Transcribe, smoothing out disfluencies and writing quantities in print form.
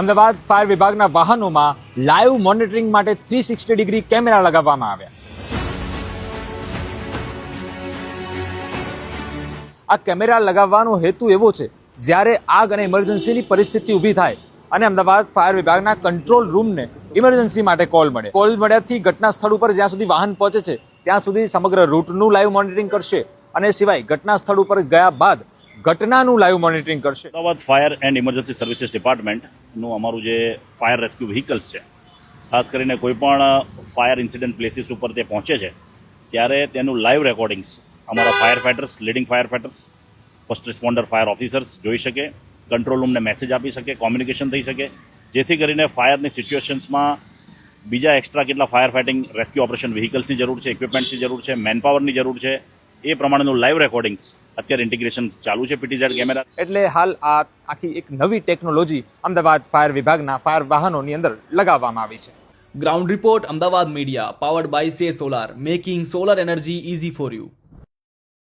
Ahmedabad fire વિભાગના વાહનોમાં live monitoring માટે 360 ડિગ્રી કેમેરા લગાવવામાં આવ્યા. આ કેમેરા લગાવવાનો હેતુ એવો છે, જ્યારે આગ અને ઇમરજન્સીની પરિસ્થિતિ ઊભી થાય અને અમદાવાદ ફાયર વિભાગના કંટ્રોલ રૂમને ઇમરજન્સી માટે કોલ મળ્યાથી ઘટના સ્થળ ઉપર જ્યાં સુધી વાહન પહોંચે છે ત્યાં સુધી સમગ્ર રૂટનું લાઈવ મોનિટરિંગ કરશે અને સિવાય ઘટના સ્થળ ઉપર ગયા બાદ ઘટનાનું લાઈવ મોનિટરિંગ કરશે. Ahmedabad fire and emergency services ડિપાર્ટમેન્ટનું અમારું જે ફાયર રેસ્ક્યુ વ્હીકલ્સ છે, ખાસ કરીને કોઈ પણ ફાયર ઇન્સિડન્ટ પ્લેસીસ ઉપર તે પહોંચે છે ત્યારે તેનું લાઈવ રેકોર્ડિંગ્સ અમારા fire fighters, leading fire fighters, first responder fire officers જોઈ શકે, કંટ્રોલ રૂમને મેસેજ આપી શકે, કોમ્યુનિકેશન થઈ શકે, જેથી કરીને ફાયરની સિચ્યુએશન્સમાં બીજા એક્સ્ટ્રા કેટલા ફાયર ફાઇટિંગ રેસ્ક્યુ ઓપરેશન વ્હીકલ્સની જરૂર છે, ઇક્વિપમેન્ટ્સની જરૂર છે, મેનપાવરની જરૂર છે, એ પ્રમાણેનું લાઈવ રેકોર્ડિંગ્સ અત્યારે ઇન્ટિગ્રેશન ચાલુ છે પીટીઝેડ કેમેરા. એટલે હાલ આ આખી એક નવી ટેકનોલોજી અમદાવાદ ફાયર વિભાગના ફાયર વાહનોની અંદર લગાવવામાં આવી છે. Ground report Ahmedabad media powered by સે solar, making solar energy easy for you.